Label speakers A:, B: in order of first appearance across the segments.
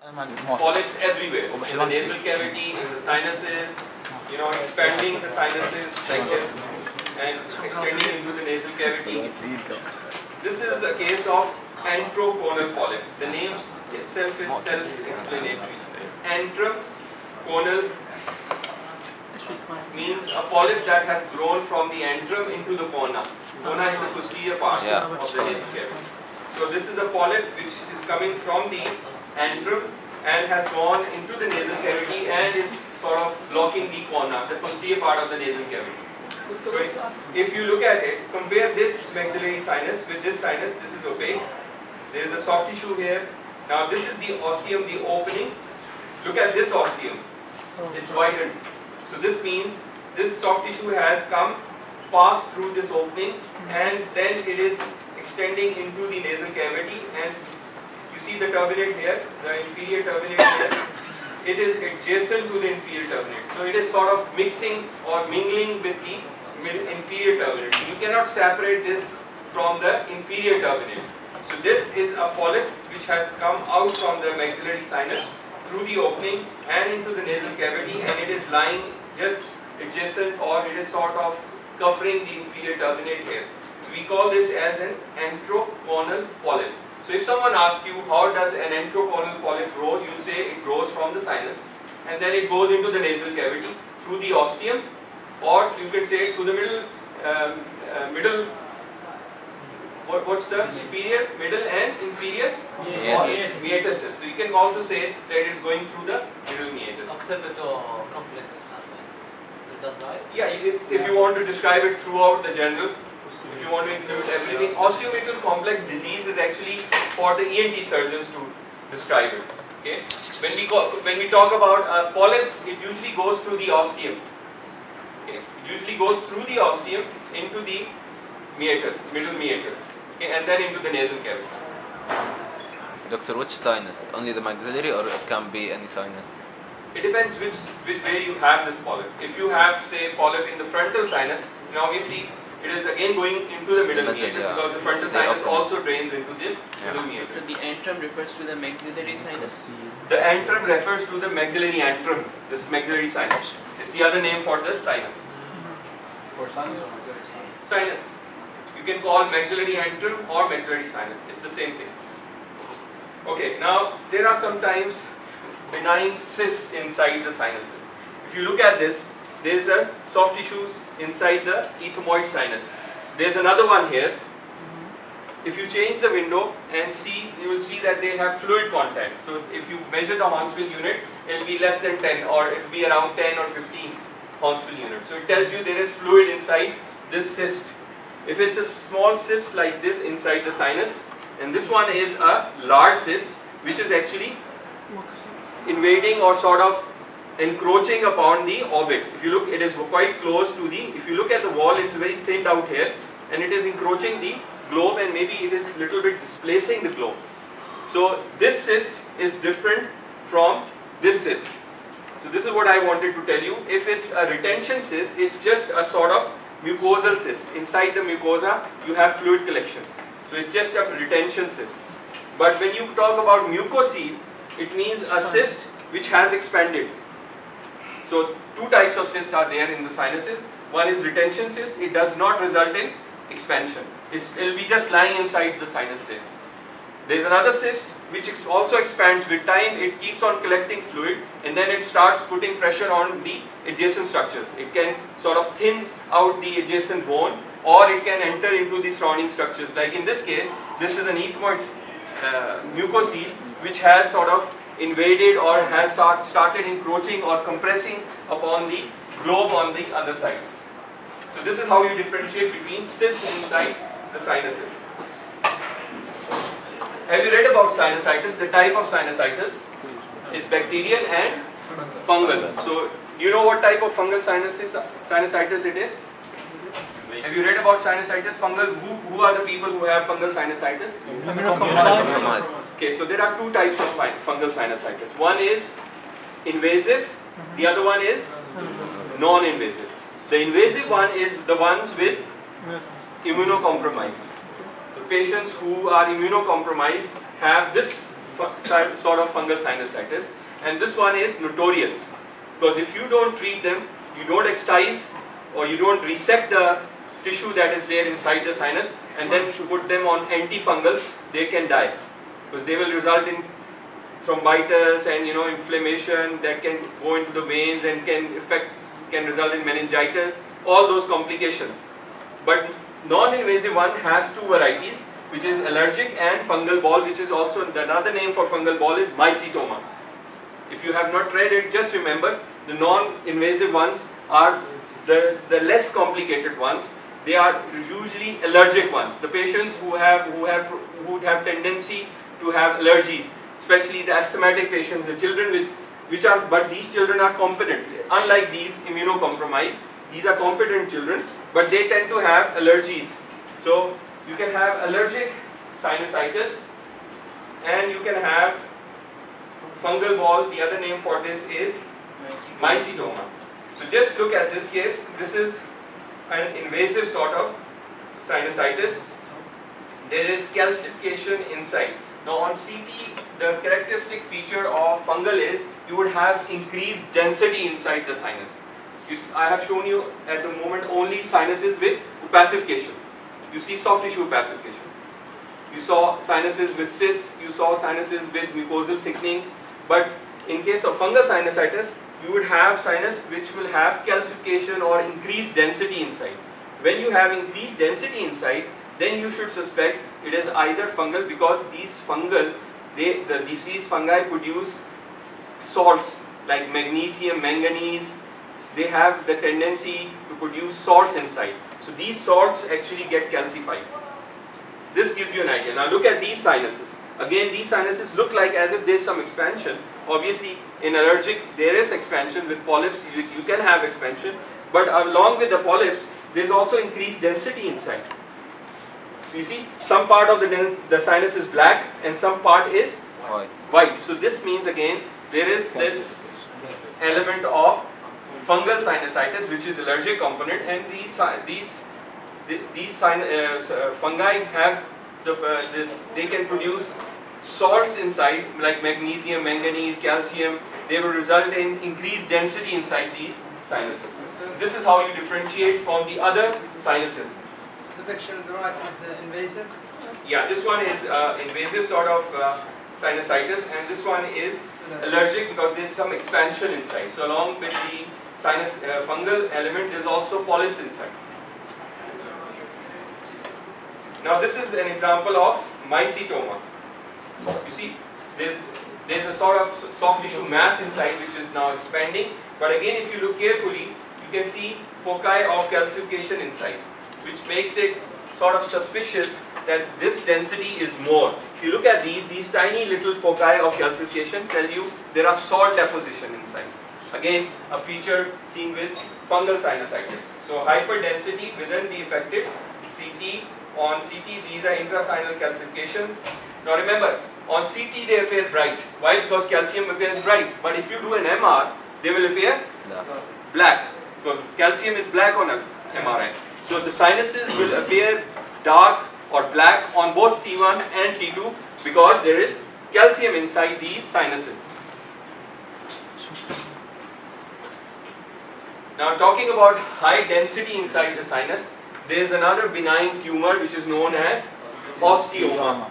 A: Polyps everywhere, in the nasal cavity, in the sinuses, expanding the sinuses like this and extending into the nasal cavity. This is a case of antroconal polyp. The name itself is self-explanatory. Antroconal means a polyp that has grown from the antrum into the cona. Cona is the posterior part of the nasal cavity. So this is a polyp which is coming from the antrum and has gone into the nasal cavity and is sort of blocking the cona, the posterior part of the nasal cavity. So if you look at it, compare this maxillary sinus with this sinus. This is opaque. There is a soft tissue here. Now this is the ostium, the opening. Look at this ostium. It's widened. So this means this soft tissue has passed through this opening, and then it is extending into the nasal cavity, and you see the turbinate here, the inferior turbinate here. It is adjacent to the inferior turbinate. So it is sort of mixing or mingling with the inferior turbinate. You cannot separate this from the inferior turbinate. So this is a polyp which has come out from the maxillary sinus through the opening and into the nasal cavity, and it is lying just adjacent, or it is sort of covering the inferior turbinate here. So we call this as an antroconal polyp. So if someone asks you how does an antroconal polyp grow, you will say it grows from the sinus and then it goes into the nasal cavity through the ostium, or you can say through the middle. What's the superior, middle and inferior? Meatus. So you can also say that it is going through the middle meatus.
B: Complex. Is that right?
A: Yeah, if you want to describe it throughout the general, if you want to include everything, osteometrial complex disease is actually for the ENT surgeons to describe it. Okay, when we talk about a polyp, it usually goes through the ostium. Okay, it usually goes through the ostium into the meatus, middle meatus, okay, and then into the nasal cavity.
C: Doctor, which sinus? Only the maxillary, or it can be any sinus?
A: It depends where you have this polyp. If you have, say, polyp in the frontal sinus, then obviously it is again going into the middle meatus, because the frontal sinus also drains into the middle meatus.
B: So the antrum refers to the maxillary sinus?
A: The antrum refers to the maxillary antrum, this maxillary sinus. It's the other name for the sinus.
D: For sinus or maxillary sinus?
A: Sinus. You can call maxillary antrum or maxillary sinus. It's the same thing. Okay, now there are sometimes benign cysts inside the sinuses. If you look at this, there is a soft tissues inside the ethmoid sinus. There is another one here. If you change the window and see, you will see that they have fluid content. So if you measure the Hornsfield unit, it will be less than 10, or it will be around 10 or 15 Hornsfield units. So it tells you there is fluid inside this cyst. If it's a small cyst like this inside the sinus, and this one is a large cyst which is actually invading or sort of encroaching upon the orbit. If you look, it is quite close to the, if you look at the wall, it's very thinned out here, and it is encroaching the globe, and maybe it is a little bit displacing the globe. So this cyst is different from this cyst. So this is what I wanted to tell you. If it's a retention cyst, it's just a sort of mucosal cyst. Inside the mucosa, you have fluid collection. So it's just a retention cyst. But when you talk about mucocele, it means a cyst which has expanded. So two types of cysts are there in the sinuses. One is retention cyst. It does not result in expansion. It will be just lying inside the sinus there. There is another cyst which also expands with time. It keeps on collecting fluid, and then it starts putting pressure on the adjacent structures. It can sort of thin out the adjacent bone, or it can enter into the surrounding structures. Like in this case, this is an ethmoid mucocele which has sort of invaded or has started encroaching or compressing upon the globe on the other side. So this is how you differentiate between cysts inside the sinuses. Have you read about sinusitis? The type of sinusitis is bacterial and fungal. So you know what type of fungal sinusitis it is? Have you read about sinusitis? Fungal, who are the people who have fungal sinusitis? Okay, so there are two types of fungal sinusitis. One is invasive, the other one is non-invasive. The invasive one is the ones with immunocompromise. The patients who are immunocompromised have this sort of fungal sinusitis, and this one is notorious because if you don't treat them, you don't excise or you don't resect the tissue that is there inside the sinus and then put them on antifungals, they can die because they will result in thrombitis and inflammation that can go into the veins and can result in meningitis, all those complications. But non-invasive one has two varieties, which is allergic and fungal ball, which is also another name for fungal ball is mycetoma. If you have not read it, just remember the non-invasive ones are the less complicated ones. They are usually allergic ones. The patients who would have tendency to have allergies, especially the asthmatic patients, the children but these children are competent. Unlike these immunocompromised, these are competent children, but they tend to have allergies. So you can have allergic sinusitis and you can have fungal ball. The other name for this is mycetoma. So just look at this case. This is an invasive sort of sinusitis. There is calcification inside. Now on CT, the characteristic feature of fungal is you would have increased density inside the sinus. I have shown you at the moment only sinuses with opacification. You see soft tissue opacification. You saw sinuses with cysts, you saw sinuses with mucosal thickening, but in case of fungal sinusitis, you would have sinus which will have calcification or increased density inside. When you have increased density inside, then you should suspect it is either fungal because these fungi produce salts like magnesium, manganese. They have the tendency to produce salts inside. So these salts actually get calcified. This gives you an idea. Now look at these sinuses. Again, these sinuses look like as if there is some expansion. Obviously, in allergic, there is expansion with polyps. You can have expansion. But along with the polyps, there is also increased density inside. So you see, some part of the sinus is black and some part is white. So this means again, there is this element of fungal sinusitis, which is allergic component, and these fungi have they can produce salts inside like magnesium, manganese, calcium. They will result in increased density inside these sinuses. This is how you differentiate from the other sinuses.
E: The picture on the right is invasive?
A: Yeah, this one is invasive sort of sinusitis, and this one is allergic because there is some expansion inside. So along with the sinus fungal element, there is also polyps inside. Now this is an example of mycetoma. You see, there is a sort of soft tissue mass inside which is now expanding. But again, if you look carefully, you can see foci of calcification inside, which makes it sort of suspicious that this density is more. If you look at these tiny little foci of calcification tell you there are salt deposition inside. Again, a feature seen with fungal sinusitis. So hyperdensity within the affected CT. On CT, these are intrasinal calcifications. Now remember, on CT they appear bright. Why? Because calcium appears bright. But if you do an MR, they will appear black. Because calcium is black on an MRI. So the sinuses will appear dark or black on both T1 and T2 because there is calcium inside these sinuses. Now talking about high density inside the sinus, there is another benign tumor which is known as osteoma.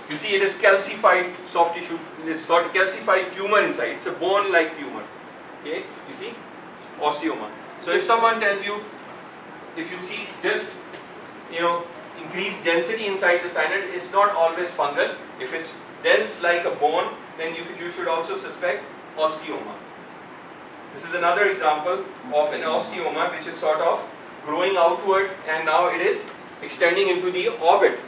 A: You see, it is calcified soft tissue, this sort of calcified tumor inside. It's a bone-like tumor. Okay, you see, osteoma. So if someone tells you, if you see just increased density inside the sinus, it's not always fungal. If it's dense like a bone, then you should also suspect osteoma. This is another example of an osteoma which is sort of growing outward and now it is extending into the orbit.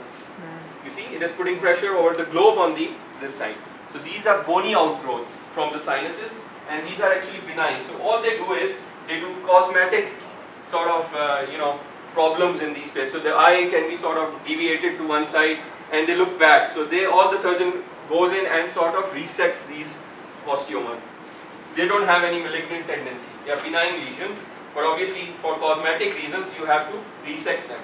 A: You see, it is putting pressure over the globe on this side. So these are bony outgrowths from the sinuses and these are actually benign. So all they do is they do cosmetic sort of problems in these places. So the eye can be sort of deviated to one side and they look bad. So all the surgeon goes in and sort of resects these osteomas. They don't have any malignant tendency. They are benign lesions, but obviously for cosmetic reasons you have to resect them.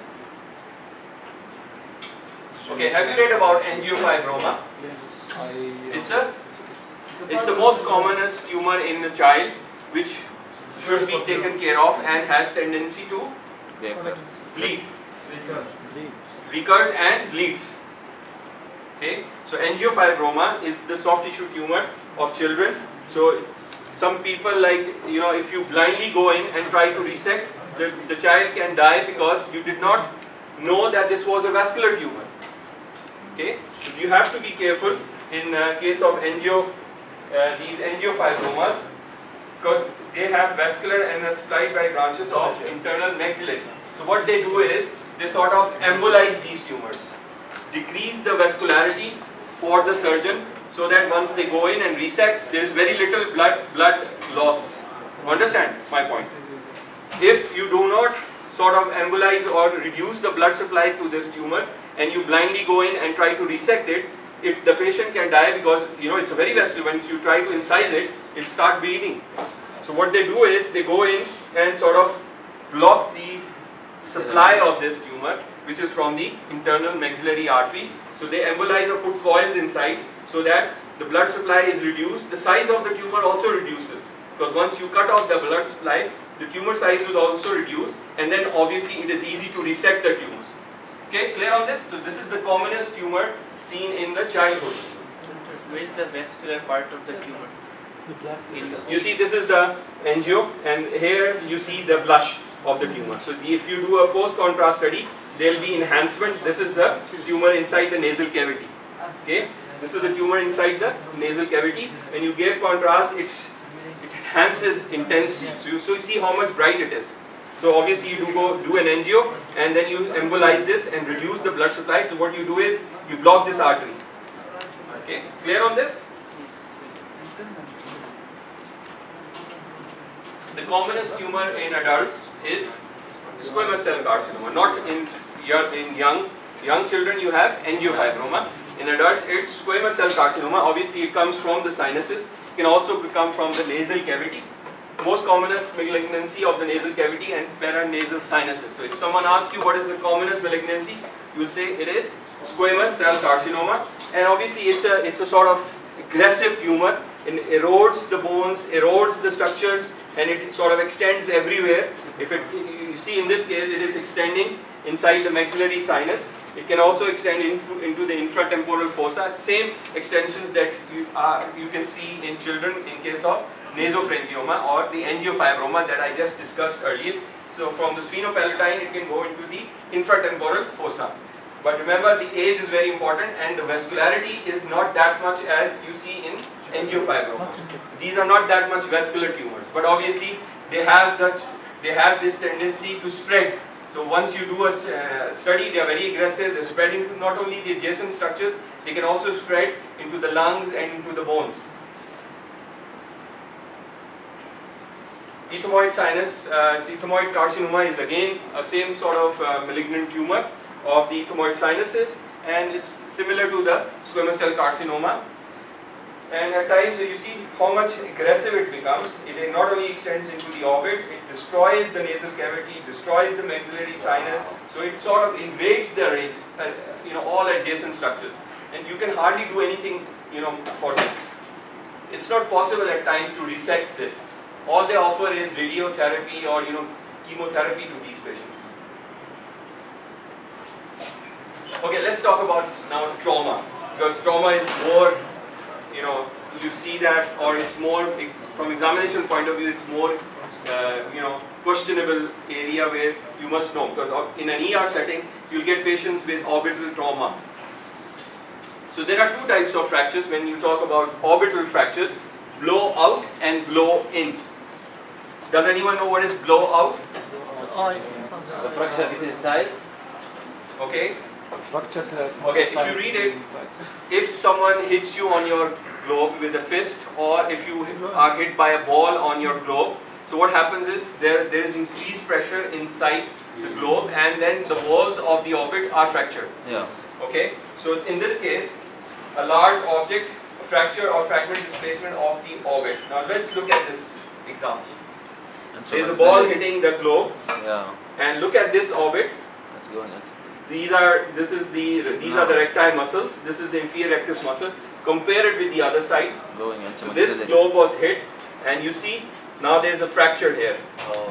A: Okay, have you read about angiofibroma?
D: Yes.
A: It's the most commonest tumor in a child, which should be taken care of and has tendency to bleed, recurs and bleeds. Okay, so angiofibroma is the soft tissue tumor of children. So some people, like, if you blindly go in and try to resect, the child can die because you did not know that this was a vascular tumor. Okay, so you have to be careful in case of these angiofibromas, because they have vascular and supplied by branches of internal maxillary. So what they do is they sort of embolize these tumors, decrease the vascularity for the surgeon, so that once they go in and resect, there is very little blood loss. Understand my point? If you do not sort of embolize or reduce the blood supply to this tumor, and you blindly go in and try to resect it, the patient can die, because it's a very vessel. Once you try to incise it, it starts bleeding. So what they do is they go in and sort of block the supply of this tumor, which is from the internal maxillary artery. So they embolize or put coils inside, so that the blood supply is reduced. The size of the tumor also reduces, because once you cut off the blood supply, the tumor size will also reduce, and then obviously it is easy to resect the tumors. Okay, clear on this? So this is the commonest tumor seen in the childhood.
B: Where is the vascular part of the tumor?
A: You see, this is the angio, and here you see the blush of the tumor. So if you do a post-contrast study, there will be enhancement. This is the tumor inside the nasal cavity. Okay, this is the tumor inside the nasal cavity. When you give contrast, it enhances intensely. So you see how much bright it is. So obviously you do an angio, and then you embolize this and reduce the blood supply. So what you do is you block this artery. Okay, clear on this? The commonest tumor in adults is squamous cell carcinoma. Not in young children you have angiofibroma. In adults it's squamous cell carcinoma. Obviously it comes from the sinuses. It can also come from the nasal cavity. Most commonest malignancy of the nasal cavity and paranasal sinuses. So if someone asks you what is the commonest malignancy, you will say it is squamous cell carcinoma. And obviously it's a sort of aggressive tumor. It erodes the bones, erodes the structures, and it sort of extends everywhere. You see in this case, it is extending inside the maxillary sinus. It can also extend into the infratemporal fossa. Same extensions that you can see in children in case of nasopharyngioma or the angiofibroma that I just discussed earlier. So from the sphenopalatine, it can go into the infratemporal fossa. But remember, the age is very important, and the vascularity is not that much as you see in angiofibroma. These are not that much vascular tumors, but obviously they have this tendency to spread. So once you do a study, they are very aggressive. They spread into not only the adjacent structures, they can also spread into the lungs and into the bones. Ethmoid sinus, ethmoid carcinoma is again a same sort of malignant tumor of the ethmoid sinuses, and it's similar to the squamous cell carcinoma. And at times you see how much aggressive it becomes. It not only extends into the orbit, it destroys the nasal cavity, destroys the maxillary sinus. So it sort of invades the range, all adjacent structures, and you can hardly do anything, for this. It's not possible at times to resect this. All they offer is radiotherapy or chemotherapy to these patients. Okay, let's talk about now trauma, because trauma is more, you see that, or it's more, from examination point of view, it's more, questionable area where you must know, because in an ER setting, you'll get patients with orbital trauma. So there are two types of fractures when you talk about orbital fractures: blow out and blow in. Does anyone know what is blow out?
B: So fracture get inside.
A: Okay.
D: Fracture.
A: Okay, if you read it, if someone hits you on your globe with a fist, or if you are hit by a ball on your globe, so what happens is there is increased pressure inside the globe, and then the walls of the orbit are fractured.
C: Yes.
A: Okay, so in this case, a large object, a fracture or fragment displacement of the orbit. Now let's look at this example. There is a ball hitting the globe,
C: Yeah.
A: and look at this orbit.
C: It's going into.
A: these are the recti muscles. This is the inferior rectus muscle. Compare it with the other side.
C: Going into
A: So this
C: maxillary.
A: globe was hit, and you see now there is a fracture here.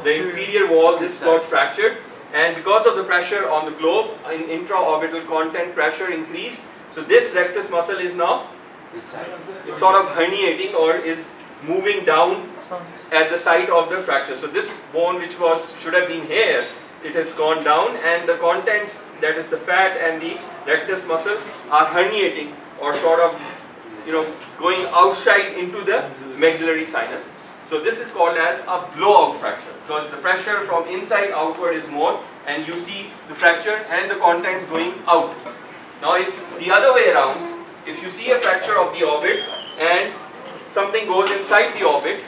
A: The inferior wall, this got fractured, and because of the pressure on the globe, in intraorbital content pressure increased. So this rectus muscle is now sort of herniating or is moving down at the site of the fracture. So this bone, which should have been here, it has gone down, and the contents, that is the fat and the rectus muscle, are herniating or sort of going outside into the maxillary sinus. So this is called as a blowout fracture, because the pressure from inside outward is more, and you see the fracture and the contents going out. Now if the other way around, if you see a fracture of the orbit and something goes inside the orbit,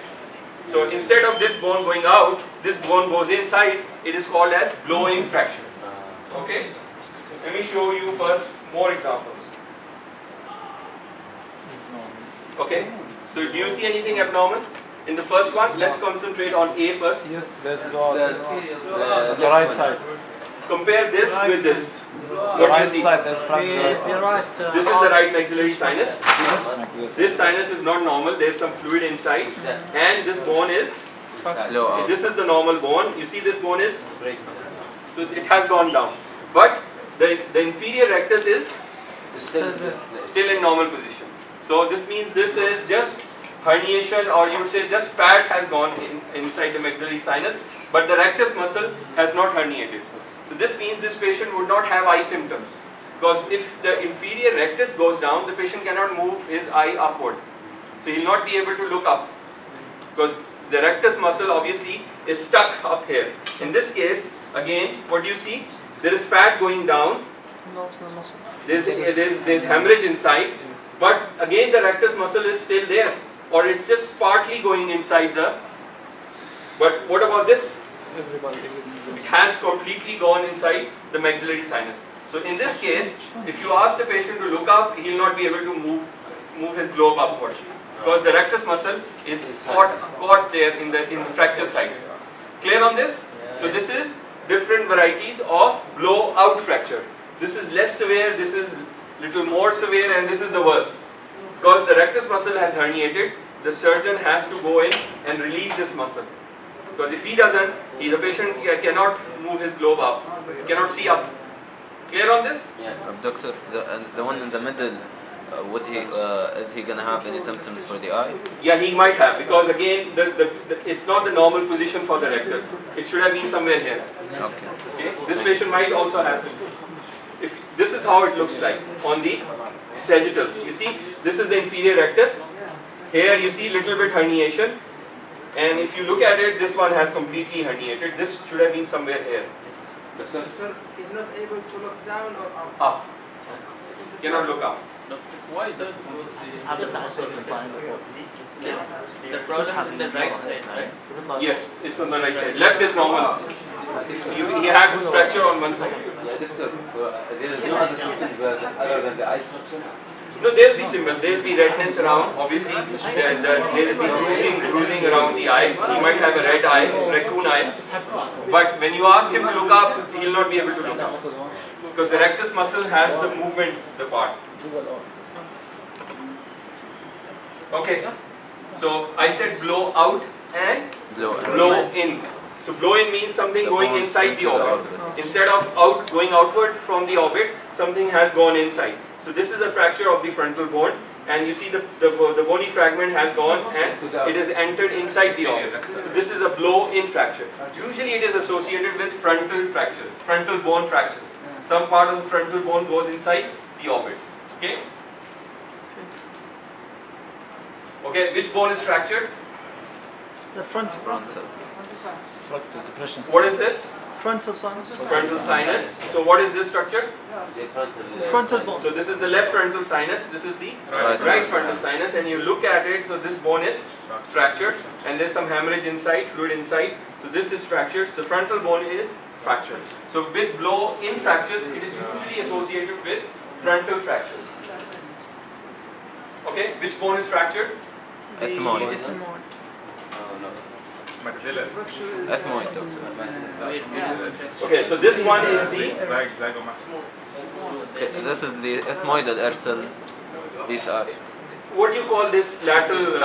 A: so instead of this bone going out, this bone goes inside, it is called as blow-in fracture. Okay? Let me show you first more examples. Okay? So do you see anything abnormal? In the first one, let's concentrate on A first.
D: Yes, let's go the right side.
A: Compare this with this.
D: The
A: What do
D: right
A: you see?
D: side, there's fracture.
A: This is the right maxillary sinus. This sinus is not normal, there is some fluid inside, and this bone is,
C: Blowout.
A: this is the normal bone. You see this bone is, so it has gone down. But the inferior rectus is still in normal position. So this means this is just herniation, or you would say just fat has gone inside the maxillary sinus, but the rectus muscle has not herniated. So this means this patient would not have eye symptoms, because if the inferior rectus goes down, the patient cannot move his eye upward. So he will not be able to look up, because the rectus muscle obviously is stuck up here. In this case, again, what do you see? There is fat going down, there's hemorrhage inside, but again the rectus muscle is still there, or it's just partly going inside the, but what about this? It has completely gone inside the maxillary sinus. So in this case, if you ask the patient to look up, he will not be able to move his globe upwards, because the rectus muscle is caught there in the fracture site. Clear on this? So this is different varieties of blowout fracture. This is less severe, this is little more severe, and this is the worst. Because the rectus muscle has herniated, the surgeon has to go in and release this muscle. Because if he doesn't, the patient cannot move his globe up, cannot see up. Clear on this?
C: Yeah. Doctor, the one in the middle, is he gonna have any symptoms for the eye?
A: Yeah, he might have, because again, it's not the normal position for the rectus. It should have been somewhere here. Okay? This patient might also have symptoms. This is how it looks like on the sagittals. You see, this is the inferior rectus. Here you see little bit herniation, and if you look at it, this one has completely herniated. This should have been somewhere here.
E: Doctor, he's not able to look down or up.
A: Up. Cannot look up.
B: Why is that? The problem is in the right side, right?
A: Yes, it's on the right side. Left is normal. He had fracture on one side.
C: There is no other symptoms other than the eye symptoms?
A: No, there will be symptoms. There will be redness around, obviously. There will be bruising around the eye. He might have a red eye, raccoon eye. But when you ask him to look up, he will not be able to look up, because the rectus muscle has the movement, the part. Okay. So I said blow out and blow in. So blow in means something going inside the orbit. Instead of going outward from the orbit, something has gone inside. So this is a fracture of the frontal bone, and you see the bony fragment has gone and it has entered inside the orbit. So this is a blow-in fracture. Usually it is associated with frontal fractures, frontal bone fractures. Some part of the frontal bone goes inside the orbit. Okay? Okay, which bone is fractured?
E: The frontal.
D: Frontal depression.
A: What is this?
E: Frontal sinus.
A: Frontal sinus. So what is this structure?
E: Frontal bone.
A: So this is the left frontal sinus, this is the right frontal sinus, and you look at it, so this bone is fractured, and there's some hemorrhage inside, fluid inside, so this is fractured, so frontal bone is fractured. So with blow-in fractures, it is usually associated with frontal fractures. Okay, which bone is fractured?
C: Ethmoid.
F: maxillary.
D: Ethmoid.
A: Okay, so this one is the
C: Okay, this is the ethmoidal air cells. These are
A: what do you call this lateral?
C: the